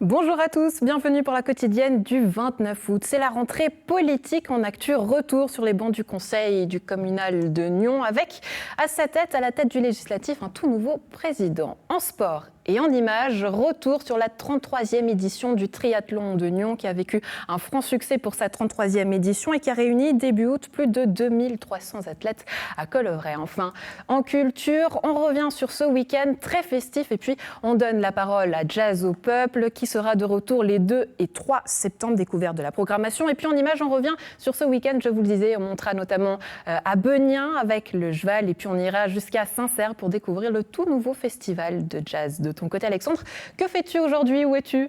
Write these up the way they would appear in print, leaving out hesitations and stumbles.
Bonjour à tous, bienvenue pour la quotidienne du 29 août. C'est la rentrée politique en actu, retour sur les bancs du Conseil du communal de Nyon avec à la tête du législatif, un tout nouveau président. En sport et en images, retour sur la 33e édition du triathlon de Nyon qui a vécu un franc succès pour sa 33e édition et qui a réuni début août plus de 2300 athlètes à Collovray. Enfin, en culture, on revient sur ce week-end très festif et puis on donne la parole à Jazz au peuple qui sera de retour les 2 et 3 septembre, découverte de la programmation. Et puis en images, on revient sur ce week-end, je vous le disais, on montera notamment à Benien avec le Jval et puis on ira jusqu'à Saint-Cerf pour découvrir le tout nouveau festival de jazz. De ton côté, Alexandre, que fais-tu aujourd'hui? Où es-tu?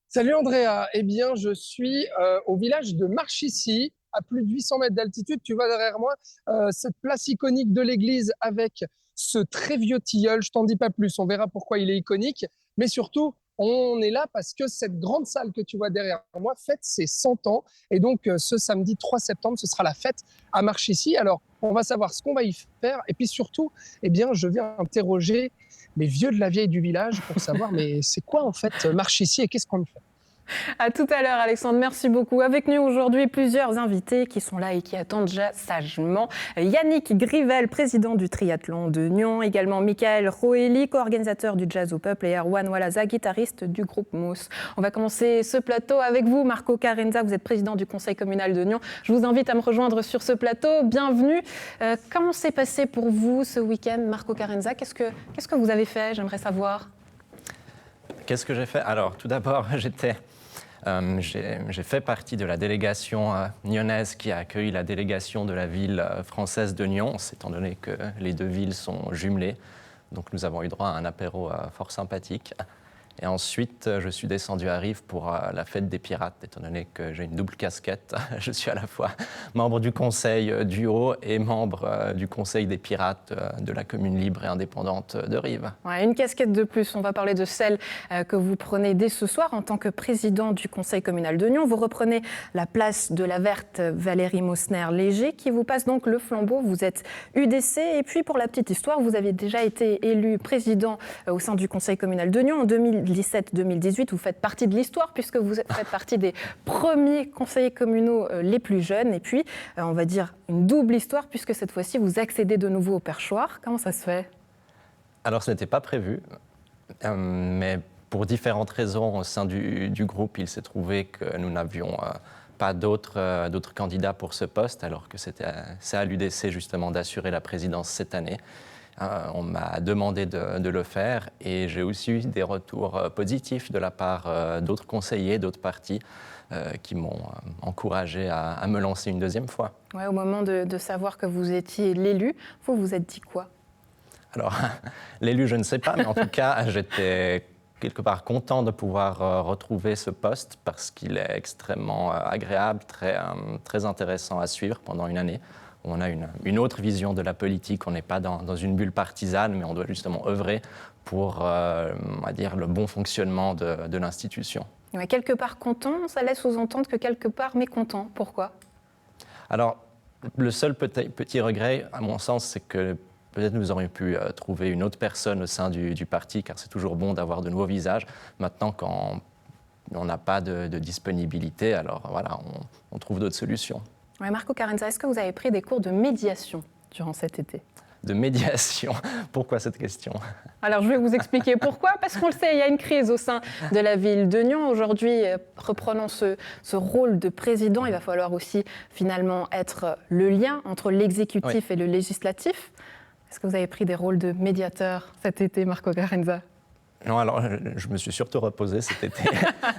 Salut Andrea, eh bien je suis au village de Marchissy, à plus de 800 mètres d'altitude. Tu vois derrière moi cette place iconique de l'église avec ce très vieux tilleul. Je t'en dis pas plus, on verra pourquoi il est iconique. Mais surtout, on est là parce que cette grande salle que tu vois derrière moi fête ses 100 ans. Et donc ce samedi 3 septembre, ce sera la fête à Marchissy. Alors on va savoir ce qu'on va y faire. Et puis surtout, eh bien, je viens interroger les vieux de la vieille du village pour savoir mais c'est quoi en fait Marchissy et qu'est-ce qu'on y fait? À tout à l'heure, Alexandre, merci beaucoup. Avec nous aujourd'hui, plusieurs invités qui sont là et qui attendent déjà sagement. Yannick Grivel, président du triathlon de Nyon, également Michael Roelli, co-organisateur du Jazz au Peuple, et Erwan Walaza, guitariste du groupe Mousse. On va commencer ce plateau avec vous, Marco Carenza, vous êtes président du conseil communal de Nyon. Je vous invite à me rejoindre sur ce plateau. Bienvenue. Comment s'est passé pour vous ce week-end, Marco Carenza? Qu'est-ce que vous avez fait? J'aimerais savoir. Qu'est-ce que j'ai fait? Alors, tout d'abord, j'ai fait partie de la délégation nyonnaise qui a accueilli la délégation de la ville française de Nyon, étant donné que les deux villes sont jumelées. Donc nous avons eu droit à un apéro fort sympathique. Et ensuite, je suis descendu à Rives pour la fête des pirates, étant donné que j'ai une double casquette. Je suis à la fois membre du conseil du Haut et membre du conseil des pirates de la commune libre et indépendante de Rives. Ouais, une casquette de plus, on va parler de celle que vous prenez dès ce soir en tant que président du conseil communal de Nyon. Vous reprenez la place de la verte Valérie Mosner-Léger qui vous passe donc le flambeau. Vous êtes UDC et puis pour la petite histoire, vous avez déjà été élu président au sein du conseil communal de Nyon en 2017-2018, vous faites partie de l'histoire puisque vous faites partie des premiers conseillers communaux les plus jeunes. Et puis, on va dire une double histoire puisque cette fois-ci, vous accédez de nouveau au perchoir. Comment ça se fait? Alors, ce n'était pas prévu, mais pour différentes raisons au sein du groupe, il s'est trouvé que nous n'avions pas d'autres candidats pour ce poste, alors que c'est à l'UDC justement d'assurer la présidence cette année. On m'a demandé de le faire et j'ai aussi eu des retours positifs de la part d'autres conseillers, d'autres partis qui m'ont encouragé à me lancer une deuxième fois. Ouais, au moment de savoir que vous étiez l'élu, vous vous êtes dit quoi? Alors, l'élu, je ne sais pas, mais en tout cas, j'étais quelque part content de pouvoir retrouver ce poste parce qu'il est extrêmement agréable, très intéressant à suivre pendant une année. On a une autre vision de la politique, on n'est pas dans une bulle partisane, mais on doit justement œuvrer pour on va dire, le bon fonctionnement de l'institution. Ouais, quelque part content, ça laisse sous-entendre que quelque part mécontent. Pourquoi? Alors, le seul petit regret, à mon sens, c'est que peut-être nous aurions pu trouver une autre personne au sein du parti, car c'est toujours bon d'avoir de nouveaux visages. Maintenant, quand on n'a pas de disponibilité, alors voilà, on trouve d'autres solutions. Ouais, Marco Carenza, est-ce que vous avez pris des cours de médiation durant cet été? De médiation. Pourquoi cette question? Alors, je vais vous expliquer pourquoi. Parce qu'on le sait, il y a une crise au sein de la ville de Nyon. Aujourd'hui, reprenant ce rôle de président, il va falloir aussi finalement être le lien entre l'exécutif et le législatif. Est-ce que vous avez pris des rôles de médiateur cet été, Marco Carenza? Non, alors je me suis surtout reposé cet été.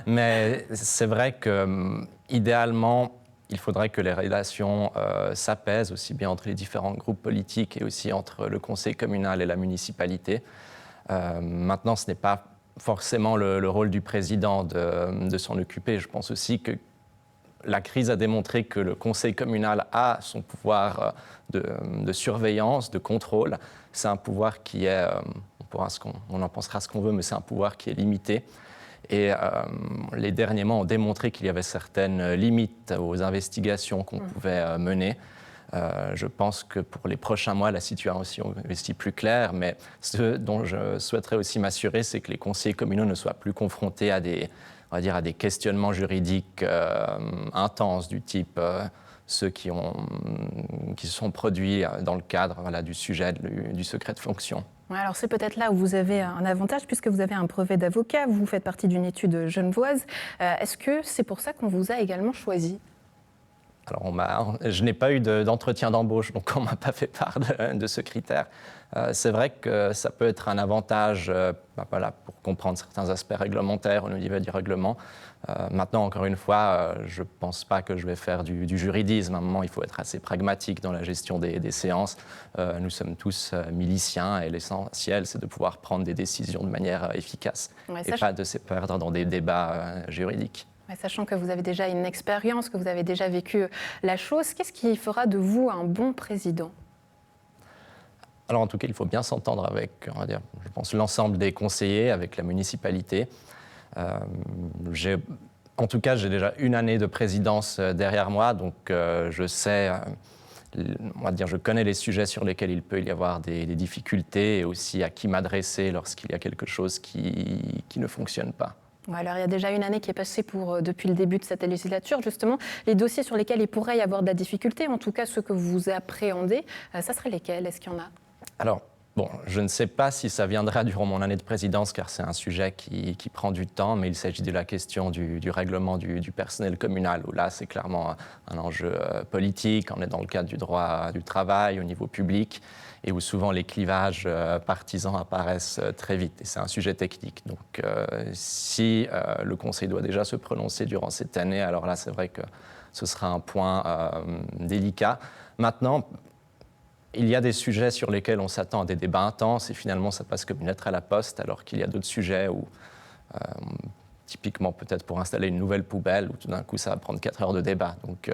Mais c'est vrai que, idéalement, il faudrait que les relations s'apaisent aussi bien entre les différents groupes politiques et aussi entre le conseil communal et la municipalité. Maintenant, ce n'est pas forcément le rôle du président de s'en occuper. Je pense aussi que la crise a démontré que le conseil communal a son pouvoir de surveillance, de contrôle. C'est un pouvoir qui est, on en pensera ce qu'on veut, mais c'est un pouvoir qui est limité. Et les derniers mois ont démontré qu'il y avait certaines limites aux investigations qu'on pouvait mener. Je pense que pour les prochains mois, la situation est aussi plus claire, mais ce dont je souhaiterais aussi m'assurer, c'est que les conseillers communaux ne soient plus confrontés à on va dire, à des questionnements juridiques intenses du type ceux qui se sont produits dans le cadre du sujet du secret de fonction. Ouais, alors c'est peut-être là où vous avez un avantage puisque vous avez un brevet d'avocat, vous faites partie d'une étude genevoise. Est-ce que c'est pour ça qu'on vous a également choisi ? Alors, je n'ai pas eu d'entretien d'embauche, donc on ne m'a pas fait part de ce critère. C'est vrai que ça peut être un avantage pour comprendre certains aspects réglementaires au niveau du règlement. Maintenant, encore une fois, je ne pense pas que je vais faire du juridisme. À un moment, il faut être assez pragmatique dans la gestion des séances. Nous sommes tous miliciens et l'essentiel, c'est de pouvoir prendre des décisions de manière efficace et pas de se perdre dans des débats juridiques. Sachant que vous avez déjà une expérience, que vous avez déjà vécu la chose, qu'est-ce qui fera de vous un bon président ? Alors en tout cas, il faut bien s'entendre avec, on va dire, je pense, l'ensemble des conseillers, avec la municipalité. En tout cas, j'ai déjà une année de présidence derrière moi, donc je sais, on va dire, je connais les sujets sur lesquels il peut y avoir des difficultés et aussi à qui m'adresser lorsqu'il y a quelque chose qui ne fonctionne pas. Alors, il y a déjà une année qui est passée depuis le début de cette législature. Justement, les dossiers sur lesquels il pourrait y avoir de la difficulté, en tout cas ceux que vous appréhendez, ça serait lesquels ? Est-ce qu'il y en a ? Alors, je ne sais pas si ça viendra durant mon année de présidence, car c'est un sujet qui prend du temps, mais il s'agit de la question du règlement du personnel communal, où là, c'est clairement un enjeu politique. On est dans le cadre du droit du travail au niveau public, et où souvent les clivages partisans apparaissent très vite. Et c'est un sujet technique. Donc, si le Conseil doit déjà se prononcer durant cette année, alors là, c'est vrai que ce sera un point délicat. Maintenant, il y a des sujets sur lesquels on s'attend à des débats intenses et finalement ça passe comme une lettre à la poste, alors qu'il y a d'autres sujets où, typiquement peut-être pour installer une nouvelle poubelle, où tout d'un coup ça va prendre 4 heures de débat. Donc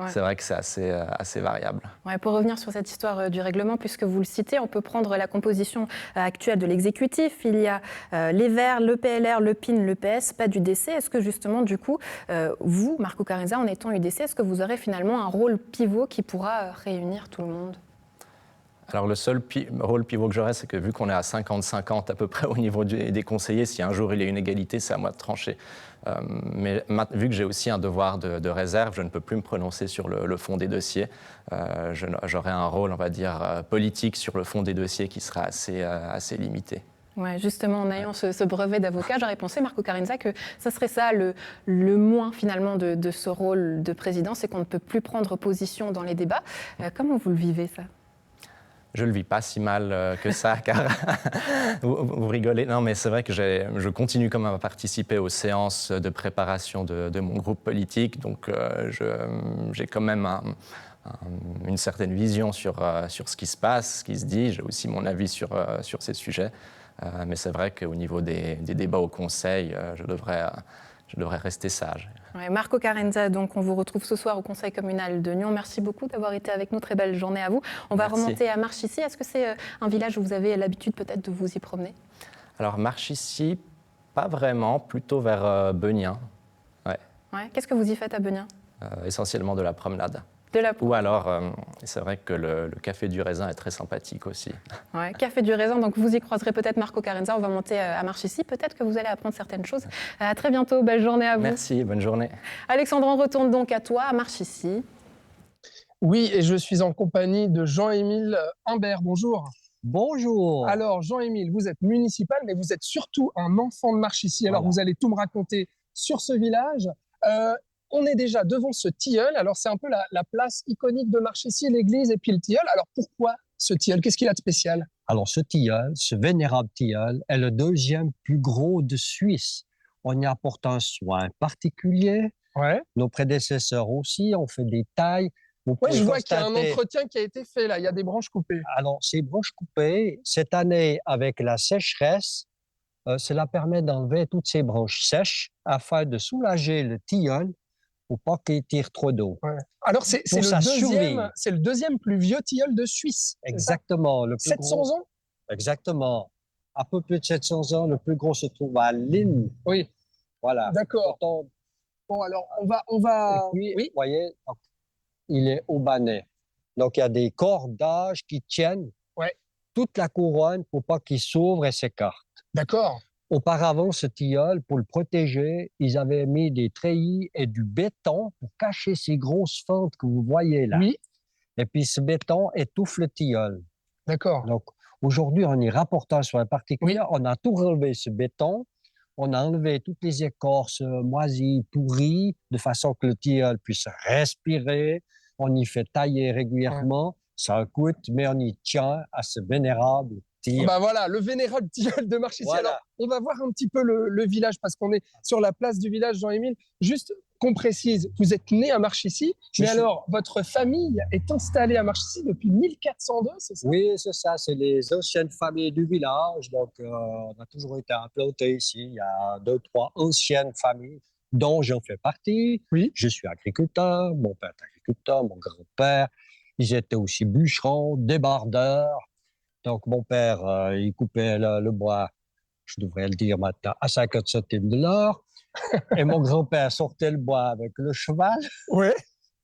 c'est vrai que c'est assez variable. Ouais, pour revenir sur cette histoire du règlement, puisque vous le citez, on peut prendre la composition actuelle de l'exécutif. Il y a les Verts, le PLR, le PIN, le PS, pas d'UDC. Est-ce que justement, du coup, vous, Marco Carenza, en étant UDC, est-ce que vous aurez finalement un rôle pivot qui pourra réunir tout le monde ? Alors le seul rôle pivot que j'aurais, c'est que vu qu'on est à 50-50 à peu près au niveau des conseillers, si un jour il y a une égalité, c'est à moi de trancher. Mais vu que j'ai aussi un devoir de réserve, je ne peux plus me prononcer sur le fond des dossiers. J'aurai un rôle, on va dire, politique sur le fond des dossiers qui sera assez limité. Ouais, justement, en ayant ce brevet d'avocat, j'aurais pensé, Marco Carenza, que ça serait ça le moins finalement de ce rôle de président, c'est qu'on ne peut plus prendre position dans les débats. Comment vous le vivez, ça ? Je ne le vis pas si mal que ça, car vous rigolez. Non, mais c'est vrai que je continue quand même à participer aux séances de préparation de mon groupe politique. Donc, j'ai quand même une certaine vision sur ce qui se passe, ce qui se dit. J'ai aussi mon avis sur ces sujets. Mais c'est vrai qu'au niveau des débats au Conseil, je devrais rester sage. Ouais, Marco Carenza, donc on vous retrouve ce soir au Conseil communal de Nyon. Merci beaucoup d'avoir été avec nous. Très belle journée à vous. On va remonter à Marchicy. Est-ce que c'est un village où vous avez l'habitude peut-être de vous y promener ? Alors Marchicy, pas vraiment, plutôt vers Benien. Ouais. Ouais. Qu'est-ce que vous y faites à Benien ? Essentiellement de la promenade. Ou alors, c'est vrai que le café du raisin est très sympathique aussi. Ouais, café du raisin, donc vous y croiserez peut-être Marco Carenza. On va monter à Marchicy. Peut-être que vous allez apprendre certaines choses. À très bientôt. Belle journée à vous. Merci, bonne journée. Alexandre, on retourne donc à toi, à Marchicy. Oui, et je suis en compagnie de Jean-Émile Humbert. Bonjour. Bonjour. Alors, Jean-Émile, vous êtes municipal, mais vous êtes surtout un enfant de Marchicy. Alors, Vous allez tout me raconter sur ce village. On est déjà devant ce tilleul. Alors, c'est un peu la place iconique de Marchicy, l'église et puis le tilleul. Alors, pourquoi ce tilleul ? Qu'est-ce qu'il a de spécial ? Alors, ce tilleul, ce vénérable tilleul, est le deuxième plus gros de Suisse. On y apporte un soin particulier. Ouais. Nos prédécesseurs aussi ont fait des tailles. Oui, je vois qu'il y a un entretien qui a été fait là. Il y a des branches coupées. Alors, ces branches coupées, cette année, avec la sécheresse, cela permet d'enlever toutes ces branches sèches afin de soulager le tilleul pour pas qu'il tire trop d'eau. Ouais. Alors, c'est le deuxième plus vieux tilleul de Suisse. Exactement. Le plus 700 gros. ans ? Exactement. Un peu plus de 700 ans. Le plus gros se trouve à Lynn. Oui. Voilà. D'accord. Bon, alors, on va... Et puis, oui. vous voyez, il est aubané. Donc, il y a des cordages qui tiennent Ouais. toute la couronne pour pas qu'il s'ouvre et s'écarte. D'accord. Auparavant, ce tilleul, pour le protéger, ils avaient mis des treillis et du béton pour cacher ces grosses fentes que vous voyez là. Oui, Et puis, ce béton étouffe le tilleul. d'accord. Donc, aujourd'hui, en y rapportant sur un particulier, on a tout relevé ce béton, on a enlevé toutes les écorces moisies, pourries, de façon que le tilleul puisse respirer. On y fait tailler régulièrement. Ça coûte, mais on y tient à ce vénérable tilleul. Bah voilà, le vénérable tilleul de Marchissy. Voilà. Alors, on va voir un petit peu le village parce qu'on est sur la place du village, Jean-Émile. Juste qu'on précise, vous êtes né à Marchissy, mais alors votre famille est installée à Marchissy depuis 1402, c'est ça? Oui, c'est ça. C'est les anciennes familles du village. Donc, on a toujours été implantés ici. Il y a 2, 3 anciennes familles dont j'en fais partie. Oui. Je suis agriculteur. Mon père est agriculteur, mon grand-père. Ils étaient aussi bûcherons, débardeurs. Donc, mon père, il coupait le bois, je devrais le dire maintenant, à 50 centimes de l'heure. Et mon grand-père sortait le bois avec le cheval. Ouais.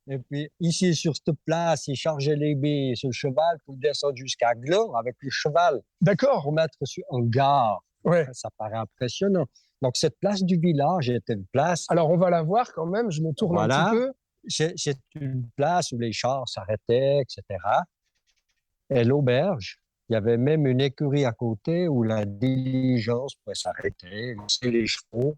Et puis, ici, sur cette place, il chargeait les billes sur le cheval pour descendre jusqu'à Gland avec le cheval D'accord. pour mettre sur un gare. Ouais. Ça paraît impressionnant. Donc, cette place du village était une place... Alors, on va la voir quand même. Je me tourne un petit peu. C'est une place où les chars s'arrêtaient, etc. Et l'auberge, il y avait même une écurie à côté où la diligence pouvait s'arrêter, laisser les chevaux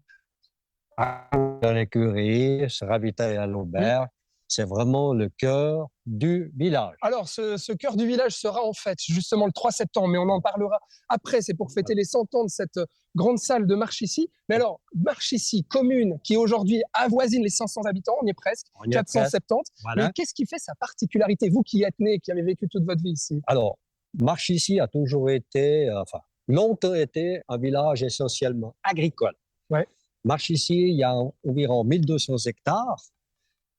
dans l'écurie, se ravitailler à l'auberge. C'est vraiment le cœur du village. Alors, ce cœur du village sera en fête justement le 3 septembre, mais on en parlera après. C'est pour fêter les 100 ans de cette grande salle de Marchissy. Mais alors, Marchissy, commune qui aujourd'hui avoisine les 500 habitants, on y est presque, 470. Voilà. Mais qu'est-ce qui fait sa particularité, vous qui y êtes né, qui avez vécu toute votre vie ici? Alors, Marchissy a toujours été, longtemps été un village essentiellement agricole. Ouais. Marchissy, il y a environ 1200 hectares,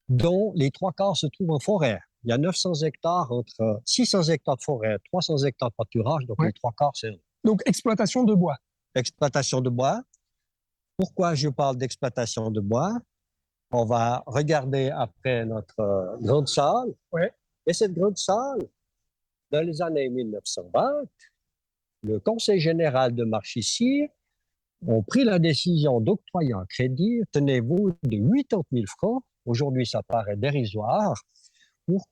dont les 3/4 se trouvent en forêt. Il y a 900 hectares entre 600 hectares de forêt, 300 hectares de pâturage, donc les 3/4, c'est... Donc, exploitation de bois. Exploitation de bois. Pourquoi je parle d'exploitation de bois? On va regarder après notre grande salle. Ouais. Et cette grande salle, dans les années 1920, le Conseil général de Marchissy a pris la décision d'octroyer un crédit, tenez-vous, de 80 000 francs, aujourd'hui ça paraît dérisoire, pour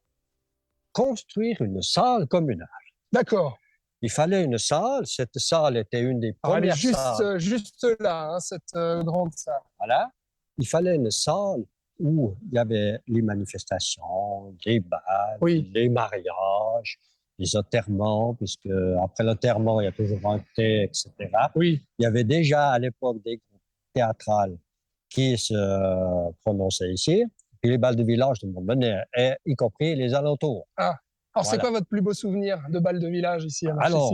construire une salle communale. D'accord. Il fallait une salle, cette salle était une des premières salles. Juste là, hein, cette grande salle. Voilà. Il fallait une salle où il y avait les manifestations, les bals, les mariages, les enterrements, puisque après l'enterrement, il y a toujours un thé, etc. Oui. Il y avait déjà à l'époque des groupes théâtrales qui se prononçaient ici, puis les bals de village de Montbenet, y compris les alentours. Ah. Alors, c'est quoi votre plus beau souvenir de bal de village ici à Marchissy? Alors,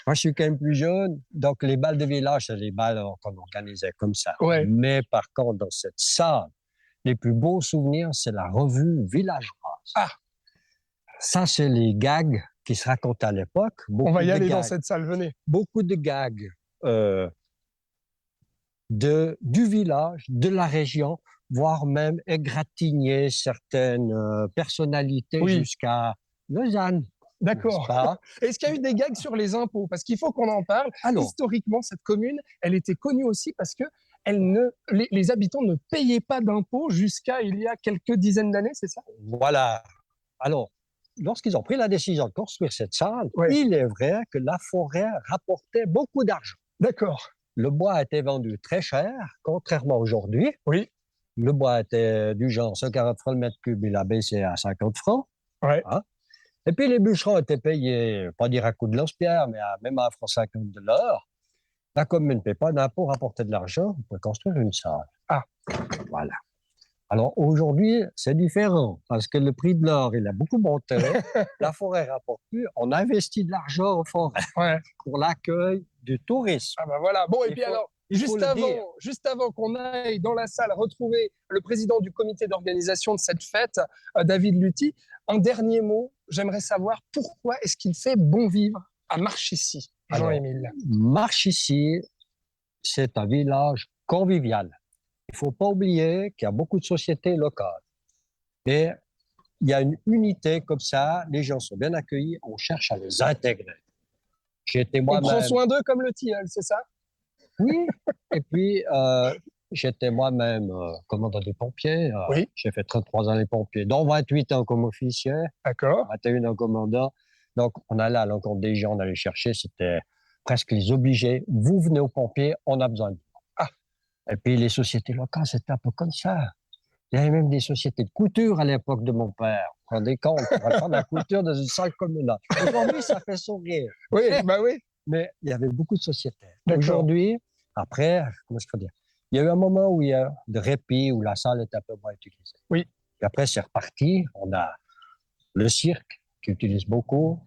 moi, je suis quand même plus jeune, donc les balles de village, c'est les balles qu'on organisait comme ça. Ouais. Mais par contre, dans cette salle, les plus beaux souvenirs, c'est la revue Villageoise. Ah. Ça, c'est les gags qui se racontaient à l'époque. On va y aller dans cette salle, venez. Beaucoup de gags du village, de la région, voire même égratigner certaines personnalités jusqu'à Lausanne. D'accord. Est-ce qu'il y a eu des gags sur les impôts? Parce qu'il faut qu'on en parle. Alors, historiquement, cette commune, elle était connue aussi parce que les habitants ne payaient pas d'impôts jusqu'à il y a quelques dizaines d'années, c'est ça? Voilà. Alors, lorsqu'ils ont pris la décision de construire cette salle, il est vrai que la forêt rapportait beaucoup d'argent. D'accord. Le bois a été vendu très cher, contrairement à aujourd'hui. Oui. Le bois était du genre 140 francs le mètre cube, il a baissé à 50 francs. Ouais. Hein? Et puis les bûcherons étaient payés, pas dire à coup de lance-pierre, mais même à 1,50 francs de l'heure. La commune ne paie pas d'impôt, rapporter de l'argent pour construire une salle. Ah. Voilà. Alors aujourd'hui, c'est différent, parce que le prix de l'or, il a beaucoup monté. La forêt rapporte plus. On investit de l'argent en forêt pour l'accueil du tourisme. Ah ben voilà. Bon, et puis alors, juste avant qu'on aille dans la salle retrouver le président du comité d'organisation de cette fête, David Luthi, un dernier mot. J'aimerais savoir pourquoi est-ce qu'il fait bon vivre à Marchissy, Jean-Émile? Marchissy, c'est un village convivial. Il ne faut pas oublier qu'il y a beaucoup de sociétés locales. Et il y a une unité comme ça, les gens sont bien accueillis, on cherche à les intégrer. J'étais On moi-même. prend soin d'eux comme le tilleul, c'est ça? Oui, et puis j'étais moi-même commandant des pompiers. Oui. J'ai fait 33 ans les pompiers, dont 28 ans comme officier, D'accord. 21 ans commandant. Donc, on allait à l'encontre des gens, on allait chercher, c'était presque les obliger. Vous venez aux pompiers, on a besoin de vous. Ah. Et puis, les sociétés locales, c'était un peu comme ça. Il y avait même des sociétés de couture à l'époque de mon père. Vous vous rendez compte, on va faire de la couture dans une salle communale. Aujourd'hui, ça fait sourire. Oui, bah oui. Mais il y avait beaucoup de sociétés. D'accord. Aujourd'hui, après, comment je peux dire, il y a eu un moment où il y a de répit, où la salle est un peu moins utilisée. Oui. Et après, c'est reparti. On a le cirque qui utilise beaucoup.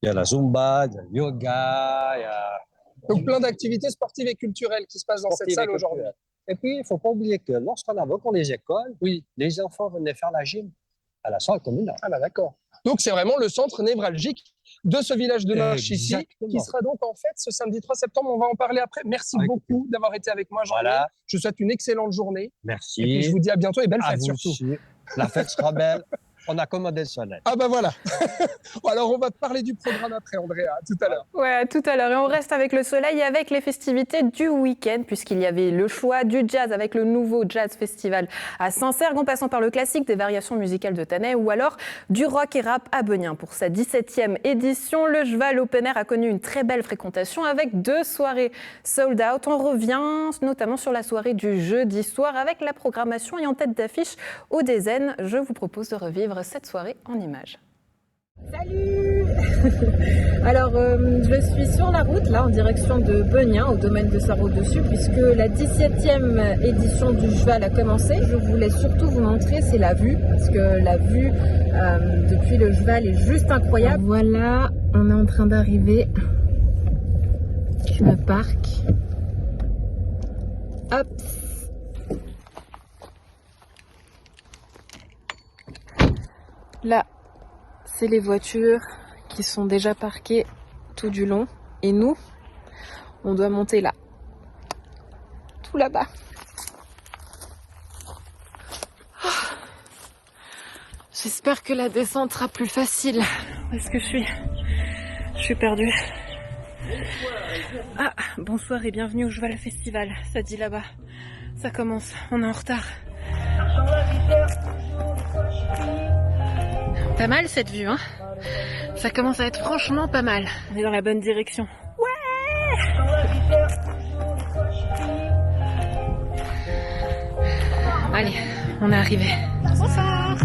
Il y a la Zumba, il y a le yoga, il y a... Donc plein d'activités sportives et culturelles qui se passent dans cette salle aujourd'hui. Et puis, il ne faut pas oublier que lorsqu'on avait pour les écoles, oui, les enfants venaient faire la gym à la salle communale. Ah bah d'accord. Donc c'est vraiment le centre névralgique de ce village de Marchissy, qui sera donc en fête ce samedi 3 septembre. On va en parler après. Merci beaucoup d'avoir été avec moi, Jean-Louis. Voilà. Je vous souhaite une excellente journée. Merci. Et puis je vous dis à bientôt et belle fête surtout. Aussi. La fête sera belle. On a commandé le soleil. Ah ben voilà. Alors on va te parler du programme après, Andrea, à tout à l'heure. Ouais, à tout à l'heure. Et on reste avec le soleil et avec les festivités du week-end, puisqu'il y avait le choix du jazz avec le nouveau Jazz Festival à Saint-Cergue, en passant par le classique des variations musicales de Tanet, ou alors du rock et rap à Beugnin. Pour sa 17e édition, le Cheval Open Air a connu une très belle fréquentation avec 2 soirées sold out. On revient notamment sur la soirée du jeudi soir avec la programmation et en tête d'affiche au Dezen. Je vous propose de revivre cette soirée en images. Salut. Alors, je suis sur la route, là, en direction de Beugnin, au domaine de Sarreau-Dessus, puisque la 17e édition du Cheval a commencé. Je voulais surtout vous montrer, c'est la vue, parce que la vue depuis le Cheval est juste incroyable. Voilà, on est en train d'arriver. Je me parque. Hop. Là, c'est les voitures qui sont déjà parquées tout du long. Et nous, on doit monter là. Tout là-bas. J'espère que la descente sera plus facile. Où est-ce que je suis ? Je suis perdue. Ah, bonsoir et bienvenue au Cheval Festival. Ça dit là-bas. Ça commence, on est en retard. Pas mal cette vue, hein. Ça commence à être franchement pas mal. On est dans la bonne direction. Ouais. Allez, on est arrivé. Bonsoir.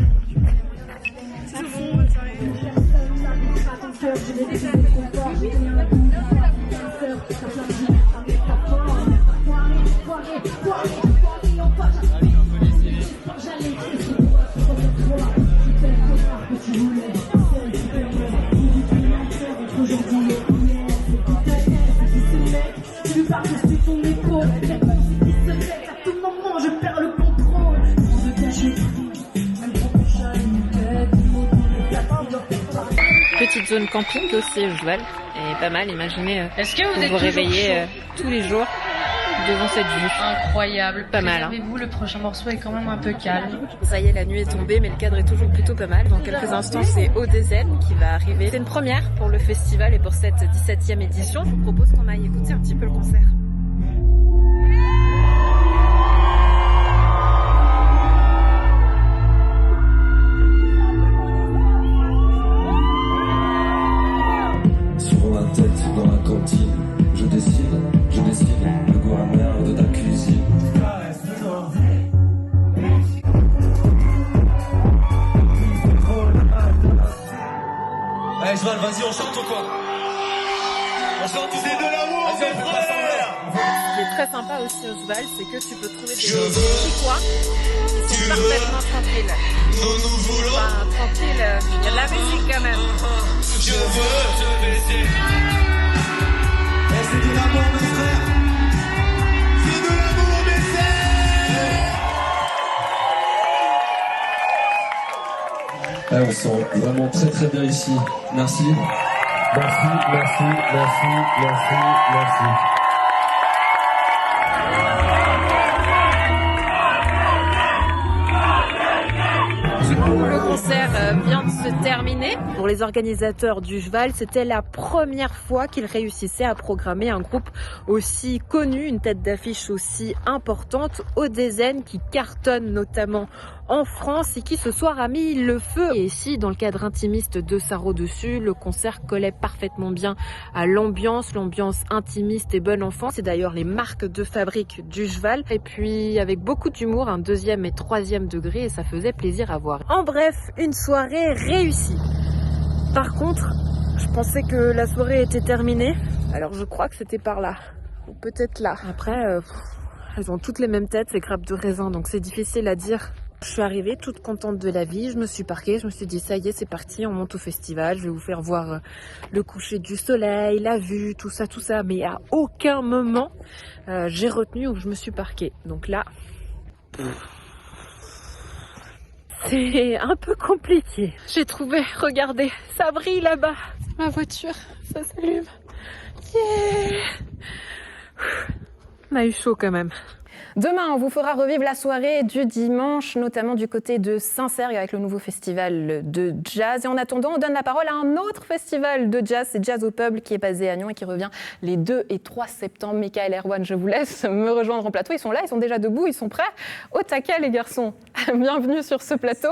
Petite zone camping aussi au Cheval, et pas mal, imaginez vous réveillez tous les jours devant cette vue. Incroyable, pas mal. Préservez-vous, le prochain morceau est quand même un peu calme. Ça y est, la nuit est tombée, mais le cadre est toujours plutôt pas mal. Dans quelques instants, c'est Odezen qui va arriver. C'est une première pour le festival et pour cette 17e édition. Je vous propose qu'on aille écouter un petit peu le concert. Sur ma tête, dans la cantine, je dessine, le goût amer de ta cuisine. Allez, Cheval, vas-y, on chante ou quoi? On chante, c'est de l'amour, c'est frère! Ce qui est très sympa aussi au Cheval, c'est que tu peux trouver des petits coins qui sont parfaitement tranquilles. Enfin, tranquille, il y a de la musique quand même. Je veux te baiser. Et c'est de l'amour, mes frères. C'est de l'amour, mes frères. On se sent vraiment très très bien ici. Merci. Merci, merci, merci, merci, merci. Le concert Pour les organisateurs du Jval, c'était la première fois qu'ils réussissaient à programmer un groupe aussi connu, une tête d'affiche aussi importante, Odezen, qui cartonne notamment en France et qui ce soir a mis le feu. Et ici, dans le cadre intimiste de Sarro dessus, le concert collait parfaitement bien à l'ambiance intimiste et bon enfant. C'est d'ailleurs les marques de fabrique du Jval. Et puis avec beaucoup d'humour, un 2e et 3e degré, et ça faisait plaisir à voir. En bref, une soirée réussie. Par contre, je pensais que la soirée était terminée. Alors je crois que c'était par là, ou peut-être là. Après, elles ont toutes les mêmes têtes, ces grappes de raisin, donc c'est difficile à dire. Je suis arrivée toute contente de la vie, je me suis parquée, je me suis dit ça y est, c'est parti, on monte au festival, je vais vous faire voir le coucher du soleil, la vue, tout ça. Mais à aucun moment, j'ai retenu où je me suis parquée. Donc là, c'est un peu compliqué. J'ai trouvé, regardez, ça brille là-bas. Ma voiture, ça s'allume. Yeah! On a eu chaud quand même. Demain, on vous fera revivre la soirée du dimanche, notamment du côté de Saint-Cergue avec le nouveau festival de jazz. Et en attendant, on donne la parole à un autre festival de jazz, c'est Jazz au Peuple, qui est basé à Nyon et qui revient les 2 et 3 septembre. Michael, Erwan, je vous laisse me rejoindre en plateau. Ils sont là, ils sont déjà debout, ils sont prêts. Au taquet, les garçons. Bienvenue sur ce plateau.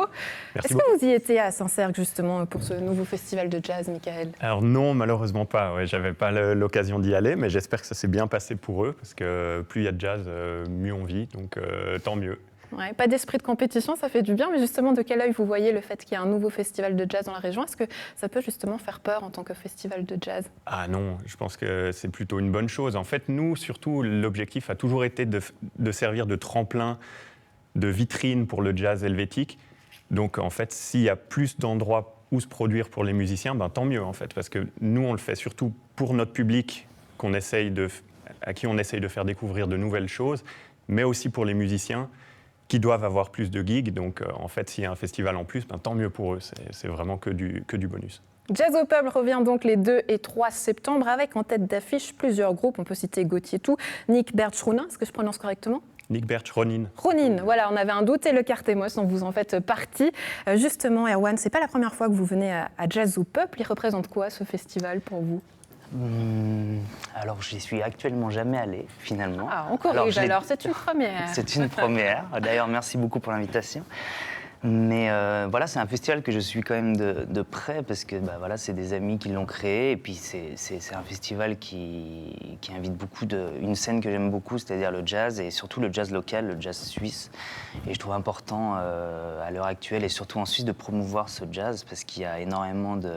Merci Est-ce beaucoup. que vous y étiez à Saint-Cergue, justement, pour ce nouveau festival de jazz, Michael? Alors non, malheureusement pas. Ouais, j'avais pas l'occasion d'y aller, mais j'espère que ça s'est bien passé pour eux, parce que plus il y a de jazz, mieux on vit, donc tant mieux. Ouais, pas d'esprit de compétition, ça fait du bien, mais justement, de quel œil vous voyez le fait qu'il y ait un nouveau festival de jazz dans la région? Est-ce que ça peut justement faire peur en tant que festival de jazz? Ah non, je pense que c'est plutôt une bonne chose. En fait, nous, surtout, l'objectif a toujours été de servir de tremplin, de vitrine pour le jazz helvétique. Donc, en fait, s'il y a plus d'endroits où se produire pour les musiciens, ben, tant mieux, en fait, parce que nous, on le fait surtout pour notre public, à qui on essaye de faire découvrir de nouvelles choses, mais aussi pour les musiciens qui doivent avoir plus de gigs. Donc, en fait, s'il y a un festival en plus, ben, tant mieux pour eux. C'est vraiment que du bonus. Jazz au Peuple revient donc les 2 et 3 septembre avec en tête d'affiche plusieurs groupes. On peut citer Gauthier Tout, Nick Bertsch-Ronin, est-ce que je prononce correctement? Nick Bertsch-Ronin. Ronin, voilà, on avait un doute et le Cartemos, dont vous en faites partie. Justement, Erwan, c'est pas la première fois que vous venez à Jazz au Peuple. Il représente quoi ce festival pour vous? Alors, j'y suis actuellement jamais allé, finalement. Ah, on corrige alors, c'est une première. C'est une première. D'ailleurs, merci beaucoup pour l'invitation. Mais voilà, c'est un festival que je suis quand même de près parce que voilà, c'est des amis qui l'ont créé. Et puis, c'est un festival qui invite beaucoup une scène que j'aime beaucoup, c'est-à-dire le jazz et surtout le jazz local, le jazz suisse. Et je trouve important à l'heure actuelle et surtout en Suisse de promouvoir ce jazz parce qu'il y a énormément de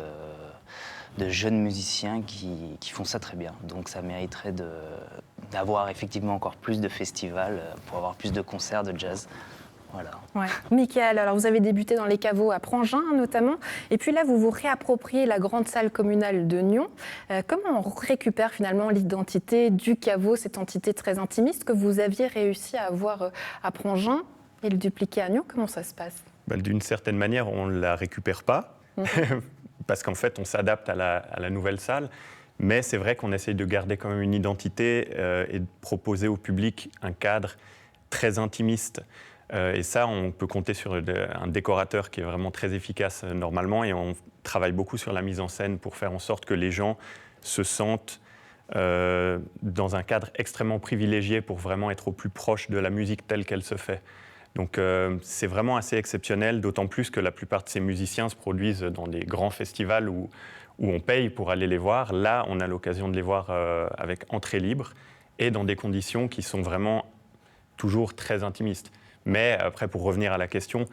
jeunes musiciens qui font ça très bien. Donc ça mériterait d'avoir effectivement encore plus de festivals pour avoir plus de concerts de jazz. Voilà. Ouais. Michael, alors vous avez débuté dans les caveaux à Prangin notamment, et puis là vous vous réappropriez la grande salle communale de Nyon. Comment on récupère finalement l'identité du caveau, cette entité très intimiste que vous aviez réussi à avoir à Prangin et le dupliquer à Nyon? Comment ça se passe? D'une certaine manière, on ne la récupère pas. Parce qu'en fait, on s'adapte à la nouvelle salle. Mais c'est vrai qu'on essaye de garder quand même une identité et de proposer au public un cadre très intimiste. Et ça, on peut compter sur un décorateur qui est vraiment très efficace normalement. Et on travaille beaucoup sur la mise en scène pour faire en sorte que les gens se sentent dans un cadre extrêmement privilégié pour vraiment être au plus proche de la musique telle qu'elle se fait. Donc c'est vraiment assez exceptionnel, d'autant plus que la plupart de ces musiciens se produisent dans des grands festivals où on paye pour aller les voir. Là, on a l'occasion de les voir avec entrée libre et dans des conditions qui sont vraiment toujours très intimistes. Mais après, pour revenir à la question,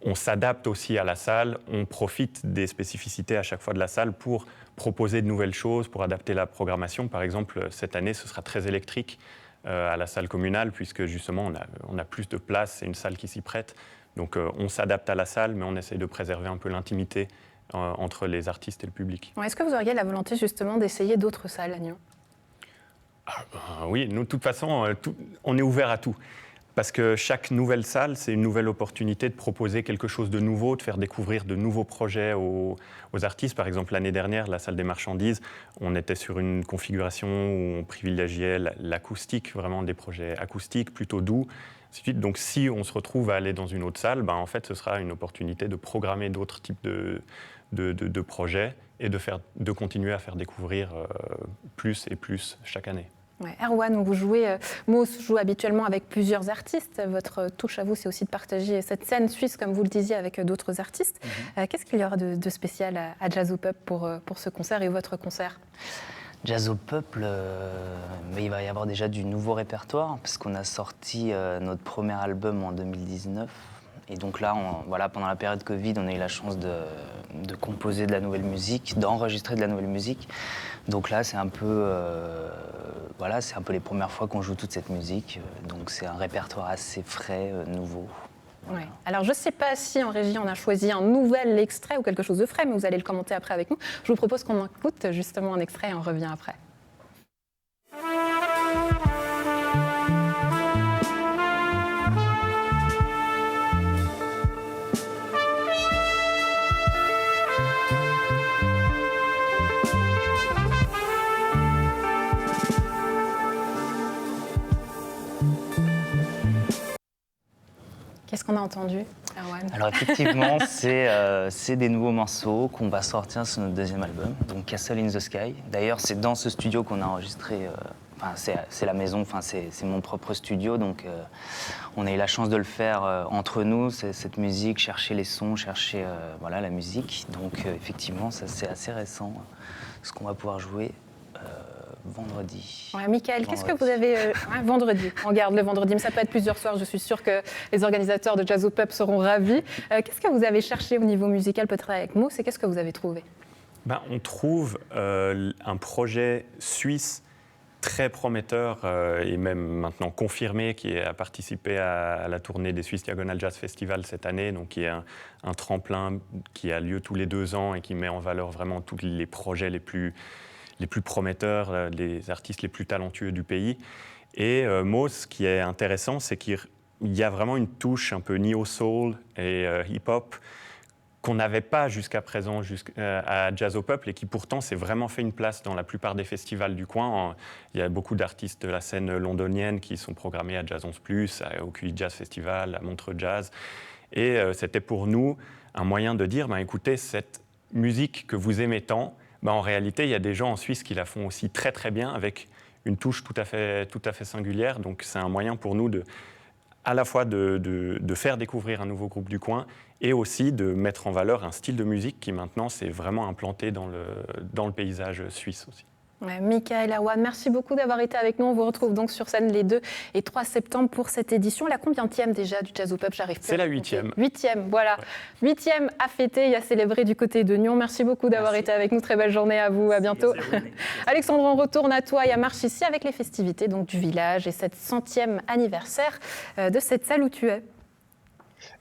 on s'adapte aussi à la salle, on profite des spécificités à chaque fois de la salle pour proposer de nouvelles choses, pour adapter la programmation. Par exemple, cette année, ce sera très électrique à la salle communale, puisque justement, on a plus de place, c'est une salle qui s'y prête. Donc on s'adapte à la salle, mais on essaye de préserver un peu l'intimité entre les artistes et le public. Est-ce que vous auriez la volonté justement d'essayer d'autres salles à Nyon? Oui, nous, de toute façon, on est ouvert à tout. Parce que chaque nouvelle salle, c'est une nouvelle opportunité de proposer quelque chose de nouveau, de faire découvrir de nouveaux projets aux artistes. Par exemple, l'année dernière, la salle des marchandises, on était sur une configuration où on privilégiait l'acoustique, vraiment des projets acoustiques plutôt doux. Donc si on se retrouve à aller dans une autre salle, en fait, ce sera une opportunité de programmer d'autres types de de projets et de continuer à faire découvrir plus et plus chaque année. Ouais. Erwan, vous jouez, Moos joue habituellement avec plusieurs artistes. Votre touche à vous, c'est aussi de partager cette scène suisse, comme vous le disiez, avec d'autres artistes. Qu'est-ce qu'il y aura de spécial à Jazz au Peuple pour ce concert et votre concert? Jazz au Peuple, mais il va y avoir déjà du nouveau répertoire, parce qu'on a sorti notre premier album en 2019. Et donc là, voilà, pendant la période Covid, on a eu la chance de composer de la nouvelle musique, d'enregistrer de la nouvelle musique. Donc là, c'est un peu, voilà, c'est un peu les premières fois qu'on joue toute cette musique. Donc c'est un répertoire assez frais, nouveau. Voilà. Ouais. Alors je ne sais pas si en régie on a choisi un nouvel extrait ou quelque chose de frais, mais vous allez le commenter après avec nous. Je vous propose qu'on écoute justement un extrait et on revient après. Qu'est-ce qu'on a entendu, Erwan? Alors effectivement, c'est des nouveaux morceaux qu'on va sortir sur notre deuxième album, donc Castle in the Sky. D'ailleurs, c'est dans ce studio qu'on a enregistré, c'est la maison, c'est mon propre studio, donc on a eu la chance de le faire entre nous, cette musique, chercher les sons, chercher voilà, la musique. Donc effectivement, ça c'est assez récent, ce qu'on va pouvoir jouer. Vendredi. Ouais, Michael, qu'est-ce que vous avez... vendredi, on garde le vendredi, mais ça peut être plusieurs soirs, je suis sûre que les organisateurs de Jazz au Peuple seront ravis. Qu'est-ce que vous avez cherché au niveau musical, peut-être avec Moos, et qu'est-ce que vous avez trouvé? On trouve un projet suisse très prometteur et même maintenant confirmé, qui a participé à la tournée des Swiss Diagonal Jazz Festival cette année, donc qui est un tremplin qui a lieu tous les 2 ans et qui met en valeur vraiment tous les projets les plus prometteurs, les artistes les plus talentueux du pays. Et Moos, ce qui est intéressant, c'est qu'il y a vraiment une touche un peu neo-soul et hip-hop qu'on n'avait pas jusqu'à présent à Jazz au Peuple et qui pourtant s'est vraiment fait une place dans la plupart des festivals du coin. Il y a beaucoup d'artistes de la scène londonienne qui sont programmés à Jazz 11+, au QI Jazz Festival, à Montreux Jazz. Et c'était pour nous un moyen de dire, écoutez, cette musique que vous aimez tant, en réalité, il y a des gens en Suisse qui la font aussi très très bien avec une touche tout à fait singulière. Donc c'est un moyen pour nous à la fois de faire découvrir un nouveau groupe du coin et aussi de mettre en valeur un style de musique qui maintenant s'est vraiment implanté dans le paysage suisse aussi. Ouais, Michael, Erwan, merci beaucoup d'avoir été avec nous. On vous retrouve donc sur scène les 2 et 3 septembre pour cette édition. La combienième déjà du Jazz au Peuple? J'arrive plus. C'est la 8e. 8e, voilà. 8e à fêter et à célébrer du côté de Nyon. Merci beaucoup d'avoir été avec nous. Très belle journée à vous. À bientôt. Alexandre, on retourne à toi et à Marchicy avec les festivités donc, du village et cette 100e anniversaire de cette salle où tu es.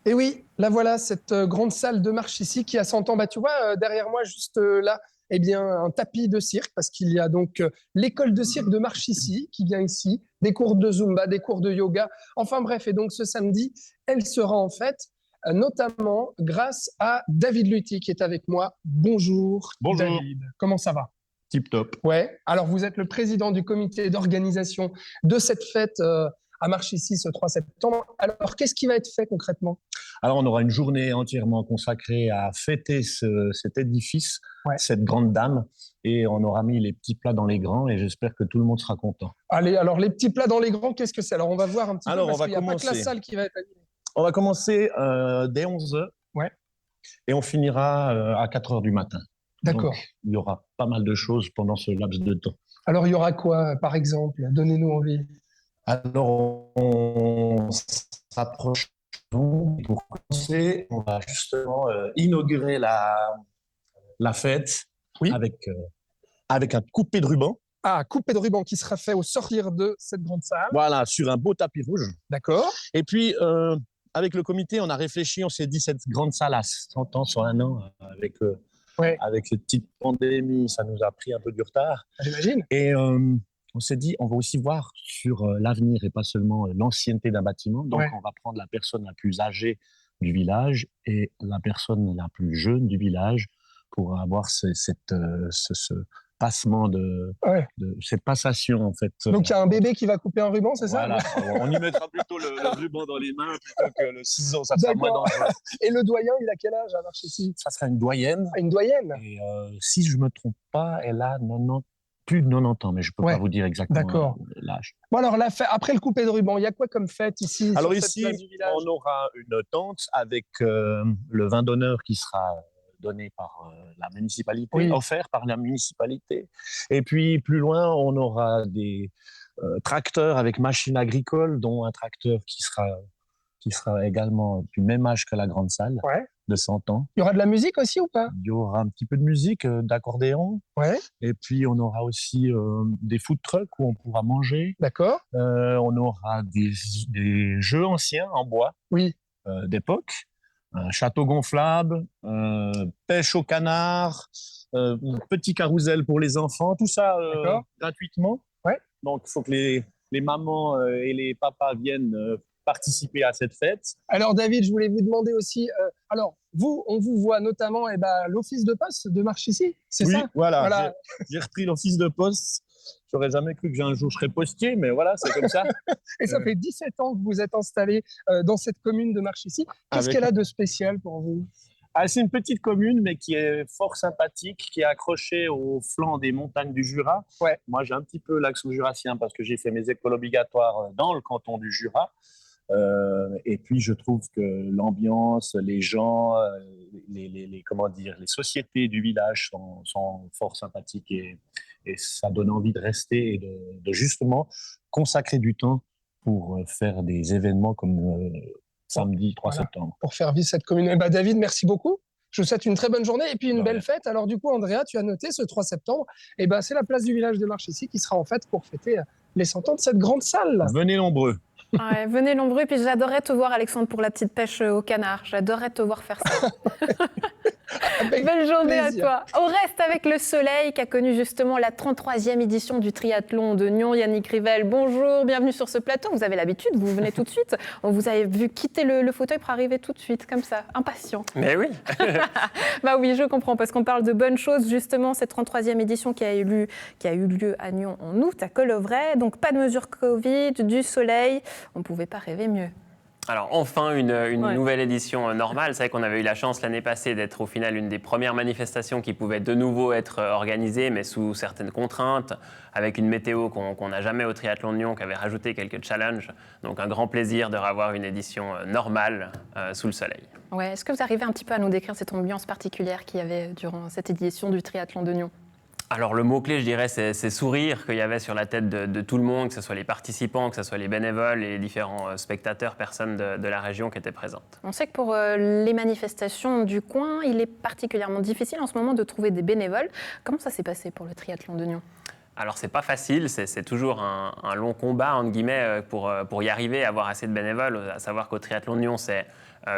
Et oui, là voilà, cette grande salle de Marchicy qui a 100 ans. Tu vois, derrière moi, juste là, un tapis de cirque, parce qu'il y a donc l'école de cirque de Marchicy qui vient ici, des cours de Zumba, des cours de yoga. Enfin bref, et donc ce samedi, elle sera en fait notamment grâce à David Lutti qui est avec moi. Bonjour. Bonjour. David, comment ça va? Tip top. Ouais, alors vous êtes le président du comité d'organisation de cette fête à Marchicy ce 3 septembre. Alors, qu'est-ce qui va être fait concrètement? Alors, on aura une journée entièrement consacrée à fêter cet édifice, cette grande dame, et on aura mis les petits plats dans les grands, et j'espère que tout le monde sera content. Allez, alors les petits plats dans les grands, qu'est-ce que c'est? Alors, on va voir un petit peu, parce qu'il n'y a pas que la salle qui va être animée. On va commencer dès 11h, et on finira à 4h du matin. D'accord. Donc, il y aura pas mal de choses pendant ce laps de temps. Alors, il y aura quoi, par exemple? Donnez-nous envie. Alors, on s'approche. Pour commencer, on va justement inaugurer la fête avec un coupé de ruban. Ah, coupé de ruban qui sera fait au sortir de cette grande salle. Voilà, sur un beau tapis rouge. D'accord. Et puis, avec le comité, on a réfléchi, on s'est dit cette grande salle à 100 ans, 101 ans, avec cette petite pandémie, ça nous a pris un peu du retard. J'imagine. Et on s'est dit, on va aussi voir sur l'avenir et pas seulement l'ancienneté d'un bâtiment. Donc, on va prendre la personne la plus âgée du village et la personne la plus jeune du village pour avoir passement cette passation en fait. Donc il y a un bébé qui va couper un ruban, c'est ça? Voilà, on y mettra plutôt le ruban dans les mains plutôt que le ciseau, ça sera moins dangereux. Et le doyen, il a quel âge à Marchissy? Ça sera une doyenne. Ah, une doyenne? Et si je ne me trompe pas, elle a plus de 90 ans, mais je ne peux pas vous dire exactement l'âge. Bon alors, après le coupé de ruban, il y a quoi comme fête ici? Alors sur cette ici, place du village? on aura une tente avec le vin d'honneur qui sera donné par la municipalité, offert par la municipalité. Et puis plus loin, on aura des tracteurs avec machines agricoles, dont un tracteur qui sera également du même âge que la grande salle, de 100 ans. Il y aura de la musique aussi ou pas? Il y aura un petit peu de musique, d'accordéon. Et puis on aura aussi des food trucks où on pourra manger. D'accord. On aura des jeux anciens en bois d'époque. Un château gonflable, pêche au canard, petit carrousel pour les enfants, tout ça gratuitement. Donc il faut que les mamans et les papas viennent participer à cette fête. Alors David, je voulais vous demander aussi, alors vous, on vous voit notamment l'office de poste de Marchissy, c'est ça? Voilà. J'ai repris l'office de poste. J'aurais jamais cru que un jour je serais postier, mais voilà, c'est comme ça. Et ça fait 17 ans que vous êtes installé dans cette commune de Marchissy. Qu'est-ce qu'elle a de spécial pour vous? C'est une petite commune, mais qui est fort sympathique, qui est accrochée au flanc des montagnes du Jura. Moi, j'ai un petit peu l'accent jurassien parce que j'ai fait mes écoles obligatoires dans le canton du Jura. Et puis, je trouve que l'ambiance, les gens, les sociétés du village sont fort sympathiques et ça donne envie de rester et de justement consacrer du temps pour faire des événements comme samedi 3 septembre. Pour faire vivre cette commune. David, merci beaucoup. Je vous souhaite une très bonne journée et puis une belle fête. Alors du coup, Andrea, tu as noté ce 3 septembre, c'est la place du village de Marchissy qui sera en fête pour fêter les 100 ans de cette grande salle. Venez nombreux. Venez nombreux. Et puis j'adorais te voir, Alexandre, pour la petite pêche au canard. J'adorais te voir faire ça. Belle journée à toi. On reste avec le soleil qui a connu justement la 33e édition du triathlon de Nyon. Yannick Rivel, bonjour, bienvenue sur ce plateau. Vous avez l'habitude, vous venez tout de suite. On vous avait vu quitter le fauteuil pour arriver tout de suite, comme ça, impatient. Mais oui. Bah oui, je comprends, parce qu'on parle de bonnes choses. Justement, cette 33e édition qui a eu lieu à Nyon en août, à Collovray. Donc pas de mesures Covid, du soleil. On ne pouvait pas rêver mieux. Alors enfin une nouvelle édition normale. C'est vrai qu'on avait eu la chance l'année passée d'être au final une des premières manifestations qui pouvaient de nouveau être organisées, mais sous certaines contraintes, avec une météo qu'on n'a jamais au triathlon de Nyon, qui avait rajouté quelques challenges. Donc un grand plaisir de revoir une édition normale sous le soleil. Ouais. Est-ce que vous arrivez un petit peu à nous décrire cette ambiance particulière qu'il y avait durant cette édition du triathlon de Nyon ? Alors le mot-clé, je dirais, c'est sourire qu'il y avait sur la tête de tout le monde, que ce soit les participants, que ce soit les bénévoles et les différents spectateurs, personnes de la région qui étaient présentes. On sait que pour les manifestations du coin, il est particulièrement difficile en ce moment de trouver des bénévoles. Comment ça s'est passé pour le triathlon de Nyon ? Alors c'est pas facile, c'est toujours un long combat entre guillemets pour y arriver, avoir assez de bénévoles. À savoir qu'au triathlon de Nyon, c'est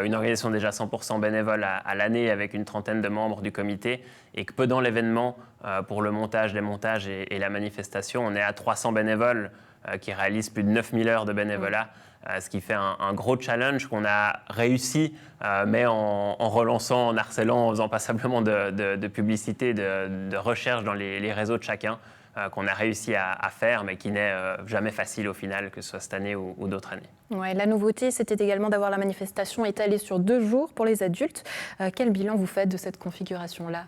une organisation déjà 100% bénévole à l'année avec une trentaine de membres du comité et que pendant l'événement, pour le montage, les montages et la manifestation, on est à 300 bénévoles qui réalisent plus de 9000 heures de bénévolat, ce qui fait un gros challenge qu'on a réussi, mais en relançant, en harcelant, en faisant pas simplement de publicité, de recherche dans les réseaux de chacun. Qu'on a réussi à faire, mais qui n'est jamais facile au final, que ce soit cette année ou d'autres années. Ouais, la nouveauté, c'était également d'avoir la manifestation étalée sur 2 jours pour les adultes. Quel bilan vous faites de cette configuration-là ?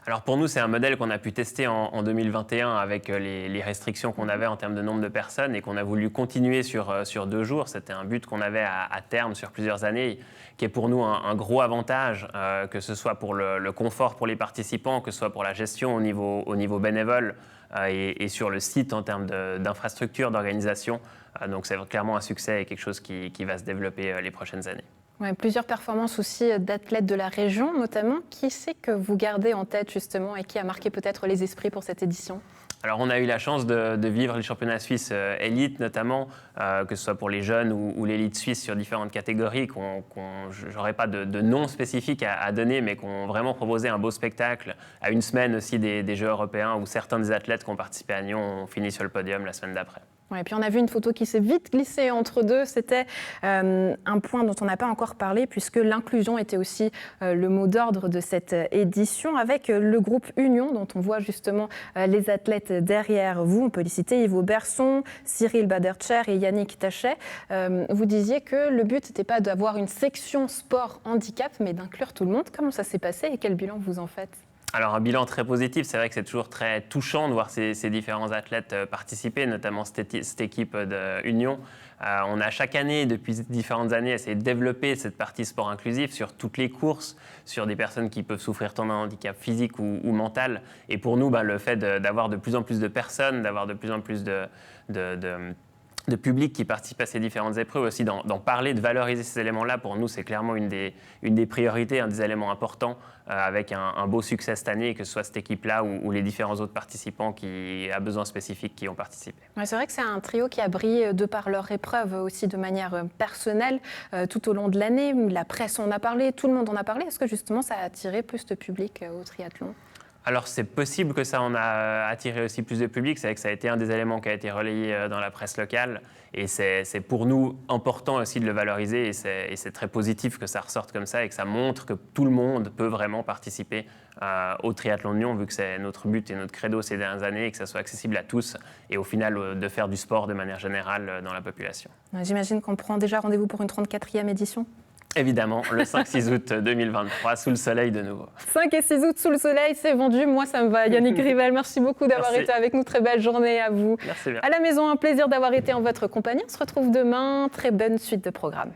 Alors pour nous, c'est un modèle qu'on a pu tester en 2021 avec les restrictions qu'on avait en termes de nombre de personnes et qu'on a voulu continuer sur 2 jours. C'était un but qu'on avait à terme sur plusieurs années, qui est pour nous un gros avantage, que ce soit pour le confort pour les participants, que ce soit pour la gestion au niveau bénévole, et sur le site en termes d'infrastructure, d'organisation. Donc c'est clairement un succès et quelque chose qui va se développer les prochaines années. Ouais, plusieurs performances aussi d'athlètes de la région notamment. Qui c'est que vous gardez en tête justement et qui a marqué peut-être les esprits pour cette édition ? Alors on a eu la chance de vivre les championnats suisses élite notamment, que ce soit pour les jeunes ou l'élite suisse sur différentes catégories, je n'aurais pas de nom spécifique à donner, mais qui ont vraiment proposé un beau spectacle à une semaine aussi des Jeux européens où certains des athlètes qui ont participé à Nyon ont fini sur le podium la semaine d'après. Ouais, et puis on a vu une photo qui s'est vite glissée entre deux. C'était un point dont on n'a pas encore parlé, puisque l'inclusion était aussi le mot d'ordre de cette édition, avec le groupe Union, dont on voit justement les athlètes derrière vous. On peut les citer: Ivo Berson, Cyril Badertcher et Yannick Tachet. Vous disiez que le but n'était pas d'avoir une section sport handicap, mais d'inclure tout le monde. Comment ça s'est passé et quel bilan vous en faites ? Alors un bilan très positif, c'est vrai que c'est toujours très touchant de voir ces différents athlètes participer, notamment cette équipe de Union. On a chaque année, depuis différentes années, essayé de développer cette partie sport inclusif sur toutes les courses, sur des personnes qui peuvent souffrir tant d'un handicap physique ou mental. Et pour nous, le fait d'avoir de plus en plus de personnes, d'avoir de plus en plus de public qui participe à ces différentes épreuves, aussi d'en parler, de valoriser ces éléments-là, pour nous, c'est clairement une des priorités, un des éléments importants, avec un beau succès cette année, que ce soit cette équipe-là ou les différents autres participants qui, à besoins spécifiques, qui ont participé. Ouais, c'est vrai que c'est un trio qui a brillé de par leur épreuve, aussi de manière personnelle, tout au long de l'année. La presse en a parlé, tout le monde en a parlé. Est-ce que justement ça a attiré plus de public au triathlon ? Alors c'est possible que ça en a attiré aussi plus de public. C'est vrai que ça a été un des éléments qui a été relayé dans la presse locale. Et c'est pour nous important aussi de le valoriser. Et c'est très positif que ça ressorte comme ça et que ça montre que tout le monde peut vraiment participer au triathlon de Nyon, vu que c'est notre but et notre credo ces dernières années, et que ça soit accessible à tous. Et au final, de faire du sport de manière générale dans la population. J'imagine qu'on prend déjà rendez-vous pour une 34e édition ? Évidemment, le 5-6 août 2023, sous le soleil de nouveau. 5 et 6 août, sous le soleil, c'est vendu. Moi, ça me va. Yannick Rivel, merci beaucoup d'avoir été avec nous. Très belle journée à vous. Merci bien. À la maison, un plaisir d'avoir été en votre compagnie. On se retrouve demain. Très bonne suite de programme.